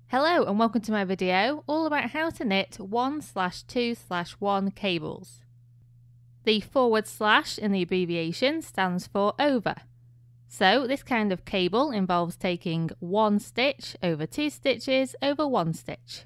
Hello and welcome to my video all about how to knit 1/2/1 cables. The / in the abbreviation stands for over. So this kind of cable involves taking 1 stitch over 2 stitches over 1 stitch.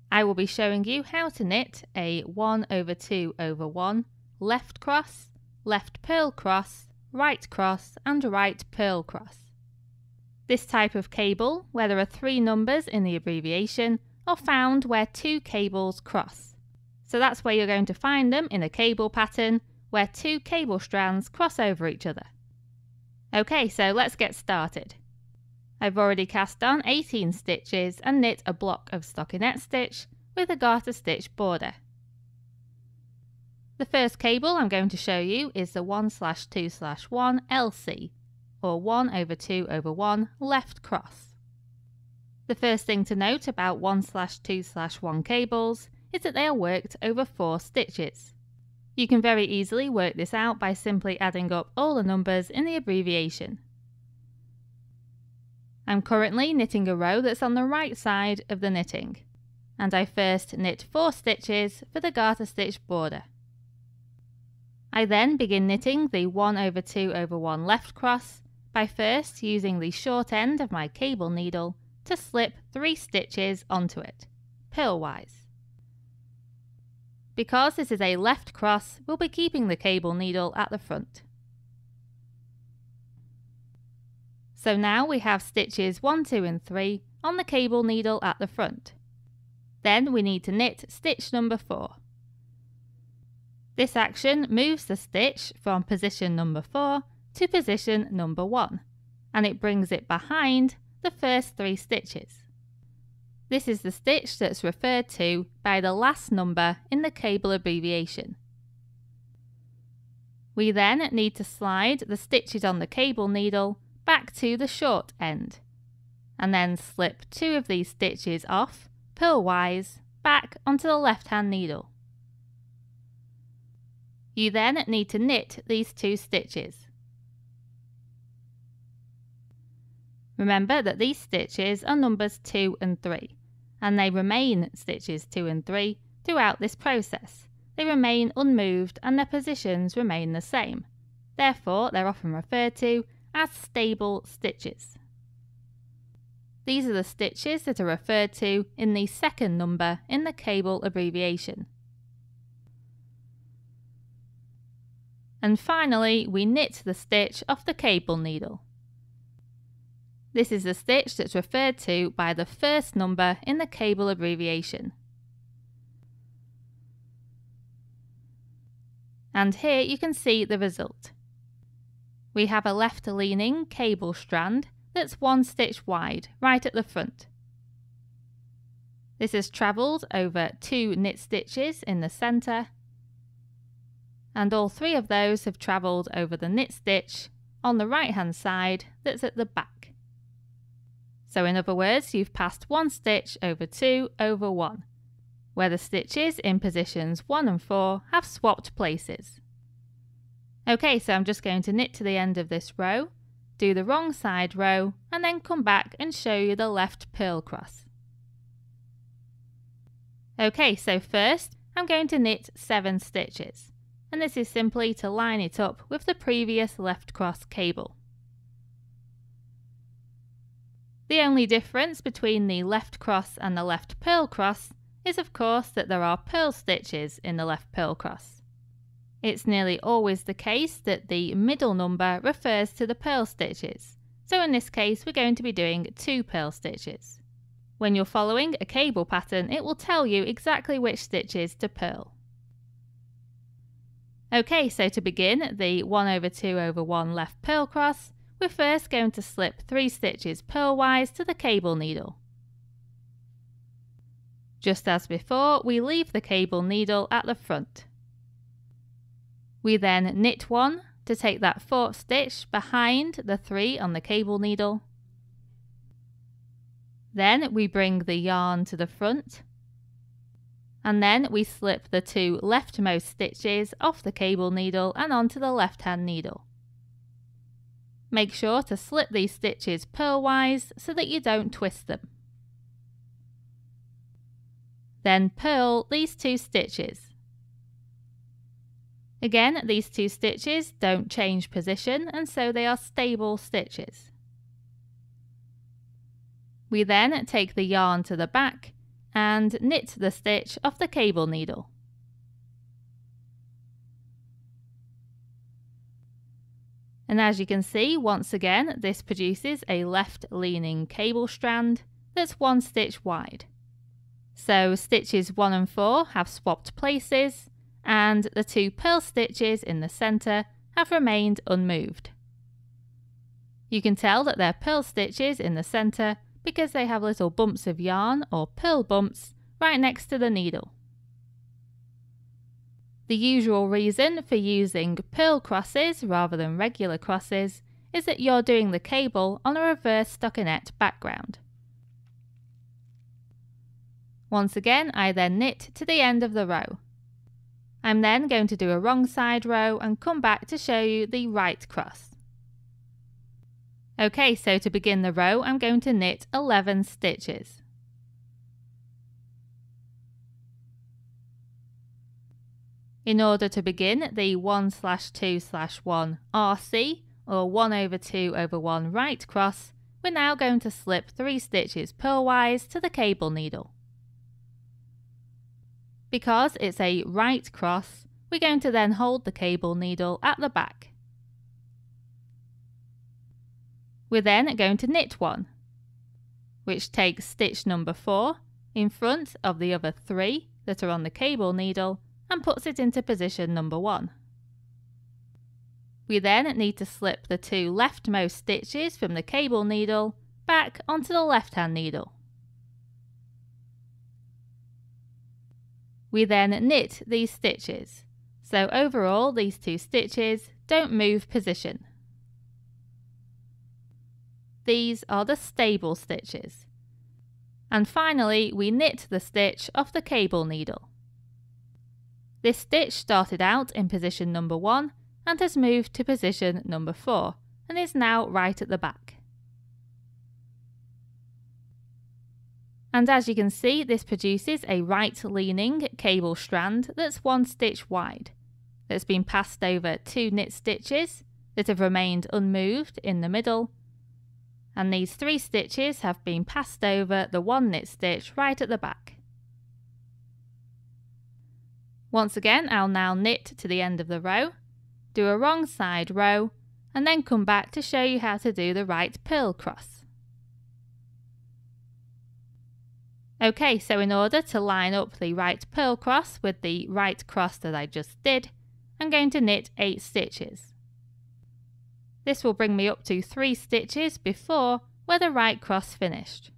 I will be showing you how to knit a 1/2/1 left cross, left purl cross, right cross and right purl cross. This type of cable, where there are 3 numbers in the abbreviation, are found where 2 cables cross. So that's where you're going to find them in a cable pattern, where 2 cable strands cross over each other. Okay, so let's get started. I've already cast on 18 stitches and knit a block of stockinette stitch with a garter stitch border. The first cable I'm going to show you is the 1/2/1 LC, or 1/2/1 left cross. The first thing to note about 1/2/1 cables is that they are worked over 4 stitches. You can very easily work this out by simply adding up all the numbers in the abbreviation. I'm currently knitting a row that's on the right side of the knitting, and I first knit 4 stitches for the garter stitch border. I then begin knitting the 1/2/1 left cross by first using the short end of my cable needle to slip 3 stitches onto it, purlwise. Because this is a left cross, we'll be keeping the cable needle at the front. So now we have stitches 1, 2 and 3 on the cable needle at the front. Then we need to knit stitch number 4. This action moves the stitch from position number 4 to position number 1, and it brings it behind the first 3 stitches. This is the stitch that's referred to by the last number in the cable abbreviation. We then need to slide the stitches on the cable needle back to the short end, and then slip 2 of these stitches off, purlwise, back onto the left-hand needle. You then need to knit these 2 stitches. Remember that these stitches are numbers 2 and 3, and they remain stitches 2 and 3 throughout this process. They remain unmoved and their positions remain the same. Therefore, they're often referred to as stable stitches. These are the stitches that are referred to in the second number in the cable abbreviation. And finally, we knit the stitch off the cable needle. This is the stitch that's referred to by the first number in the cable abbreviation. And here you can see the result. We have a left-leaning cable strand that's 1 stitch wide right at the front. This has travelled over 2 knit stitches in the centre, and all 3 of those have travelled over the knit stitch on the right hand side that's at the back. So in other words, you've passed 1 stitch over 2 over 1, where the stitches in positions 1 and 4 have swapped places. Okay, so I'm just going to knit to the end of this row, do the wrong side row, and then come back and show you the left purl cross. Okay, so first I'm going to knit 7 stitches, and this is simply to line it up with the previous left cross cable. The only difference between the left cross and the left purl cross is of course that there are purl stitches in the left purl cross. It's nearly always the case that the middle number refers to the purl stitches, so in this case we're going to be doing 2 purl stitches. When you're following a cable pattern, it will tell you exactly which stitches to purl. Okay, so to begin the 1/2/1 left purl cross, we're first going to slip 3 stitches purlwise to the cable needle. Just as before, we leave the cable needle at the front. We then knit 1 to take that 4th stitch behind the 3 on the cable needle. Then we bring the yarn to the front, and then we slip the 2 leftmost stitches off the cable needle and onto the left-hand needle. Make sure to slip these stitches purlwise so that you don't twist them. Then purl these 2 stitches. Again, these 2 stitches don't change position, and so they are stable stitches. We then take the yarn to the back and knit the stitch off the cable needle. And as you can see, once again, this produces a left-leaning cable strand that's 1 stitch wide. So stitches 1 and 4 have swapped places, and the 2 purl stitches in the centre have remained unmoved. You can tell that they're purl stitches in the centre because they have little bumps of yarn, or purl bumps, right next to the needle. The usual reason for using purl crosses rather than regular crosses is that you're doing the cable on a reverse stockinette background. Once again, I then knit to the end of the row. I'm then going to do a wrong side row and come back to show you the right cross. Okay, so to begin the row, I'm going to knit 11 stitches. In order to begin the 1/2/1 RC, or 1/2/1 right cross, we're now going to slip 3 stitches purlwise to the cable needle. Because it's a right cross, we're going to then hold the cable needle at the back. We're then going to knit 1, which takes stitch number 4 in front of the other 3 that are on the cable needle and puts it into position number 1. We then need to slip the 2 leftmost stitches from the cable needle back onto the left-hand needle. We then knit these stitches, so overall these 2 stitches don't move position. These are the stable stitches. And finally, we knit the stitch off the cable needle. This stitch started out in position number 1 and has moved to position number 4 and is now right at the back. And as you can see, this produces a right-leaning cable strand that's 1 stitch wide, that's been passed over 2 knit stitches that have remained unmoved in the middle, and these 3 stitches have been passed over the 1 knit stitch right at the back. Once again, I'll now knit to the end of the row, do a wrong side row, and then come back to show you how to do the right purl cross. Okay, so in order to line up the right purl cross with the right cross that I just did, I'm going to knit 8 stitches. This will bring me up to 3 stitches before where the right cross finished.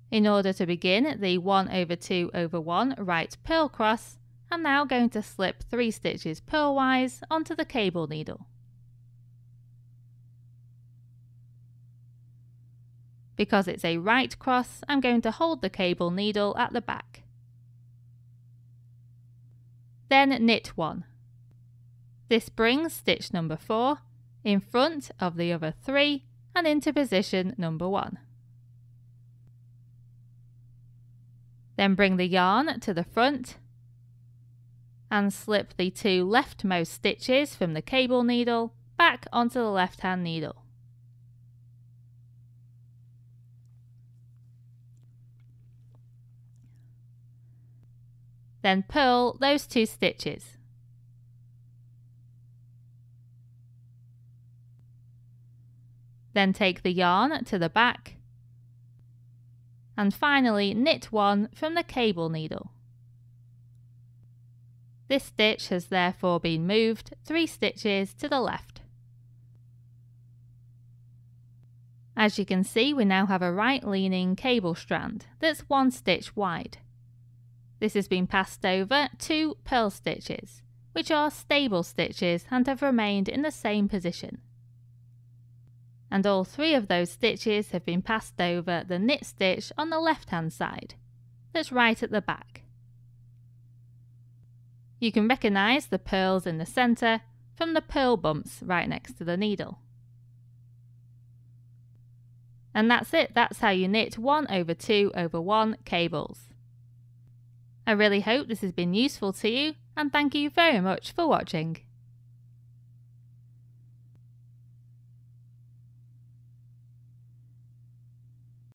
In order to begin the 1/2/1 right purl cross, I'm now going to slip 3 stitches purlwise onto the cable needle. Because it's a right cross, I'm going to hold the cable needle at the back. Then knit 1. This brings stitch number 4 in front of the other 3 and into position number 1. Then bring the yarn to the front and slip the 2 leftmost stitches from the cable needle back onto the left-hand needle. Then purl those 2 stitches. Then take the yarn to the back and finally knit 1 from the cable needle. This stitch has therefore been moved 3 stitches to the left. As you can see, we now have a right-leaning cable strand that's 1 stitch wide. This has been passed over 2 purl stitches, which are stable stitches and have remained in the same position. And all 3 of those stitches have been passed over the knit stitch on the left-hand side, that's right at the back. You can recognise the purls in the centre from the purl bumps right next to the needle. And that's it, that's how you knit 1/2/1 cables. I really hope this has been useful to you, and thank you very much for watching.